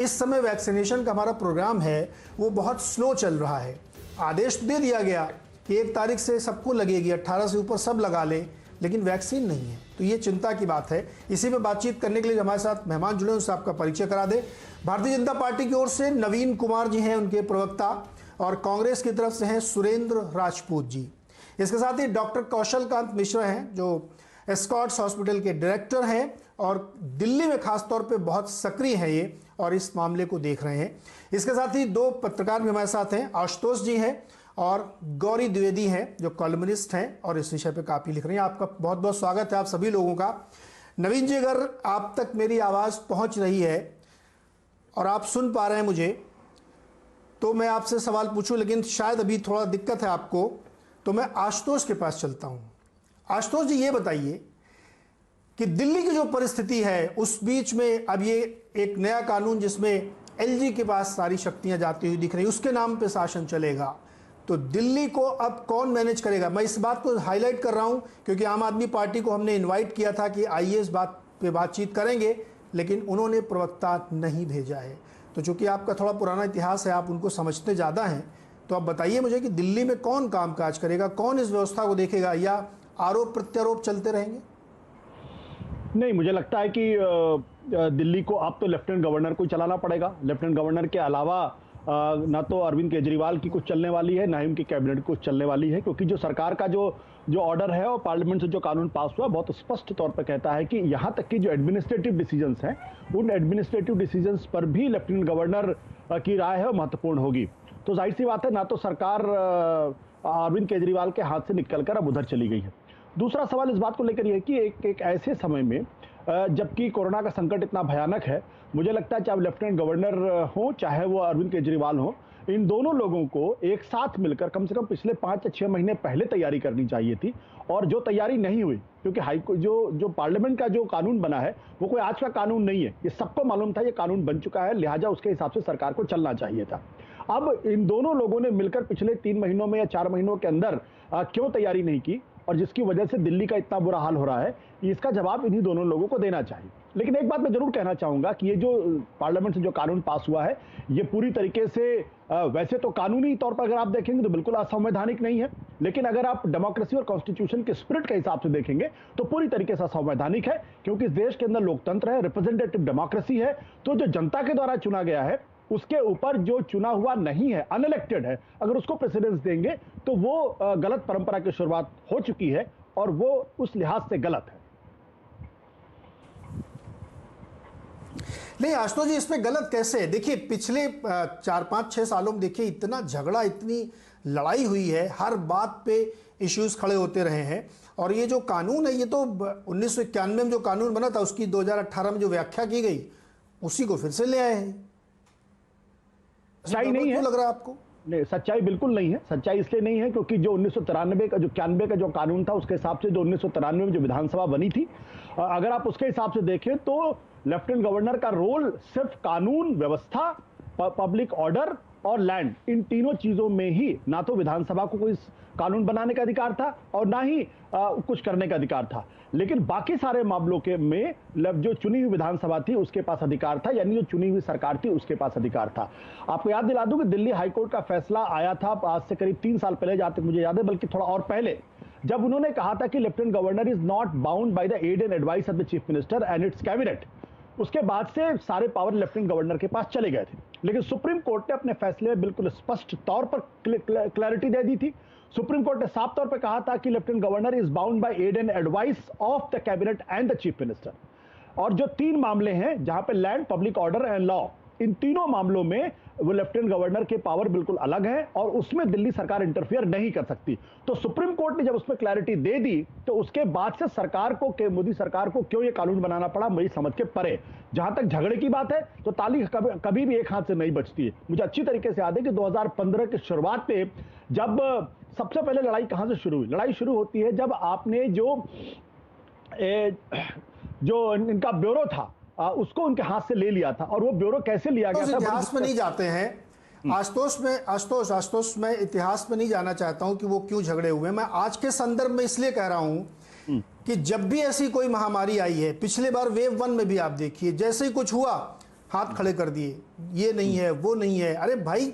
इस समय वैक्सीनेशन का हमारा प्रोग्राम है वो बहुत स्लो चल रहा है। आदेश दे दिया गया कि 1 तारीख से सबको लगेगी, 18 से ऊपर सब लगा लें, लेकिन वैक्सीन नहीं है। तो ये चिंता की बात है। इसी पे बातचीत करने के लिए हमारे साथ मेहमान जुड़े, उनसे आपका परिचय करा दें। भारतीय जनता पार्टी की ओर से नवीन कुमार जी हैं, उनके प्रवक्ता, और कांग्रेस की तरफ से हैं सुरेंद्र राजपूत जी। इसके साथ ही डॉक्टर कौशल कांत मिश्रा हैं, जो एस्कॉर्ट्स हॉस्पिटल के डायरेक्टर हैं और दिल्ली में खासतौर पे बहुत सक्रिय हैं ये, और इस मामले को देख रहे हैं। इसके साथ ही 2 पत्रकार भी हमारे साथ हैं, आशुतोष जी हैं और गौरी द्विवेदी हैं, जो कॉलमनिस्ट हैं और इस विषय पे काफ़ी लिख रही हैं। आपका बहुत बहुत स्वागत है आप सभी लोगों का। नवीन जी, अगर आप तक मेरी आवाज़ पहुंच रही है और आप सुन पा रहे हैं मुझे, तो मैं आपसे सवाल पूछूं, लेकिन शायद अभी थोड़ा दिक्कत है आपको, तो मैं आशुतोष के पास चलता हूं। आशुतोष जी, ये बताइए कि दिल्ली की जो परिस्थिति है उस बीच में अब ये एक नया कानून जिसमें एलजी के पास सारी शक्तियां जाती हुई दिख रही, उसके नाम पे शासन चलेगा, तो दिल्ली को अब कौन मैनेज करेगा? मैं इस बात को हाईलाइट कर रहा हूं क्योंकि आम आदमी पार्टी को हमने इनवाइट किया था कि आइए इस बात पे बातचीत करेंगे, लेकिन उन्होंने प्रवक्ता नहीं भेजा है। तो चूंकि आपका थोड़ा पुराना इतिहास है, आप उनको समझते ज़्यादा हैं, तो आप बताइए मुझे कि दिल्ली में कौन कामकाज करेगा, कौन इस व्यवस्था को देखेगा, या आरोप प्रत्यारोप चलते रहेंगे? नहीं, मुझे लगता है कि दिल्ली को अब तो लेफ्टिनेंट गवर्नर को चलाना पड़ेगा। लेफ्टिनेंट गवर्नर के अलावा ना तो अरविंद केजरीवाल की कुछ चलने वाली है, ना ही उनकी कैबिनेट की कुछ चलने वाली है, क्योंकि जो सरकार का जो ऑर्डर है और पार्लियामेंट से जो कानून पास हुआ बहुत स्पष्ट तौर पर कहता है कि यहाँ तक कि जो एडमिनिस्ट्रेटिव डिसीजंस हैं, उन एडमिनिस्ट्रेटिव डिसीजंस पर भी लेफ्टिनेंट गवर्नर की राय है और महत्वपूर्ण होगी। तो जाहिर सी बात है, ना तो सरकार अरविंद केजरीवाल के हाथ से निकलकर अब उधर चली गई है। दूसरा सवाल इस बात को लेकर यह है कि एक ऐसे समय में जबकि कोरोना का संकट इतना भयानक है, मुझे लगता है चाहे लेफ्टिनेंट गवर्नर हो चाहे वो अरविंद केजरीवाल हो, इन दोनों लोगों को एक साथ मिलकर कम से कम पिछले 5 या 6 महीने पहले तैयारी करनी चाहिए थी, और जो तैयारी नहीं हुई, क्योंकि हाईकोर्ट जो पार्लियामेंट का जो कानून बना है वो कोई आज का कानून नहीं है, ये सबको मालूम था ये कानून बन चुका है, लिहाजा उसके हिसाब से सरकार को चलना चाहिए था। अब इन दोनों लोगों ने मिलकर पिछले 3 महीनों में या 4 महीनों के अंदर क्यों तैयारी नहीं की, और जिसकी वजह से दिल्ली का इतना बुरा हाल हो रहा है, इसका जवाब इन्हीं दोनों लोगों को देना चाहिए। लेकिन एक बात मैं जरूर कहना चाहूंगा कि ये जो पार्लियामेंट से जो कानून पास हुआ है, ये पूरी तरीके से वैसे तो कानूनी तौर पर अगर आप देखेंगे तो बिल्कुल असंवैधानिक नहीं है, लेकिन अगर आप डेमोक्रेसी और कॉन्स्टिट्यूशन के स्पिरिट के हिसाब से देखेंगे तो पूरी तरीके से संवैधानिक है, क्योंकि इस देश के अंदर लोकतंत्र है, रिप्रेजेंटेटिव डेमोक्रेसी है। तो जो जनता के द्वारा चुना गया है उसके ऊपर जो चुना हुआ नहीं है, अनइलेक्टेड है, अगर उसको प्रेसिडेंस देंगे तो वो गलत परंपरा की शुरुआत हो चुकी है, और वो उस लिहाज से गलत है। नहीं आशुतोष जी, इसमें गलत कैसे है? देखिए पिछले 4-5-6 सालों में देखिए इतना झगड़ा, इतनी लड़ाई हुई है, हर बात पे इश्यूज खड़े होते रहे हैं, और ये जो कानून है ये तो 1991 में जो कानून बना था उसकी 2018 में जो व्याख्या की गई उसी को फिर से ले आए हैं। सच्चाई नहीं है, लग रहा है आपको? नहीं, सच्चाई बिल्कुल नहीं है। सच्चाई इसलिए नहीं है क्योंकि जो 1993 का जो 91 का जो कानून था, उसके हिसाब से जो 1993 में जो विधानसभा बनी थी, अगर आप उसके हिसाब से देखें तो लेफ्टिनेंट गवर्नर का रोल सिर्फ कानून व्यवस्था, पब्लिक ऑर्डर और लैंड, इन तीनों चीजों में ही, ना तो विधानसभा को कोई कानून बनाने का अधिकार था और ना ही कुछ करने का अधिकार था, लेकिन बाकी सारे मामलों के में जो चुनी हुई विधानसभा थी उसके पास अधिकार था, यानी जो चुनी हुई सरकार थी उसके पास अधिकार था। आपको याद दिला दूं कि दिल्ली हाईकोर्ट का फैसला आया था आज से करीब 3 साल पहले, जहां तक मुझे याद है, बल्कि थोड़ा और पहले, जब उन्होंने कहा था कि lieutenant governor is not bound by the aid and advice of the chief minister and its cabinet. उसके बाद से सारे पावर लेफ्टिनेंट गवर्नर के पास चले गए थे, लेकिन सुप्रीम कोर्ट ने अपने फैसले में बिल्कुल स्पष्ट तौर पर क्लैरिटी दे दी थी। सुप्रीम कोर्ट ने साफ तौर पर कहा था कि lieutenant governor is bound by aid and advice of the cabinet and the chief minister. और जो 3 मामले हैं जहां पे land, public order and law, इन तीनों मामलों में वो लेफ्टिनेंट गवर्नर के पावर बिल्कुल अलग है और उसमें दिल्ली सरकार इंटरफियर नहीं कर सकती। तो सुप्रीम कोर्ट ने जब उसमें क्लैरिटी दे दी तो उसके बाद से सरकार को, मोदी सरकार को क्यों ये कानून बनाना पड़ा, मेरी समझ के परे। जहां तक झगड़े की बात है तो ताली कभी भी एक हाथ से नहीं बचती है। मुझे अच्छी तरीके से याद है कि 2015 की शुरुआत में जब सबसे पहले लड़ाई कहां से शुरू हुई? लड़ाई शुरू होती है जब आपने जो इनका ब्यूरो था उसको उनके हाथ से ले लिया था, और वो ब्यूरो कैसे लिया गया था? इतिहास में नहीं जाते हैं आशुतोष, मैं इतिहास में नहीं जाना चाहता हूं कि वो क्यों झगड़े हुए। मैं आज के संदर्भ में इसलिए कह रहा हूं कि जब भी ऐसी कोई महामारी आई है, पिछले बार वेव 1 में भी आप देखिए, जैसे ही कुछ हुआ हाथ खड़े कर दिए, ये नहीं है वो नहीं है। अरे भाई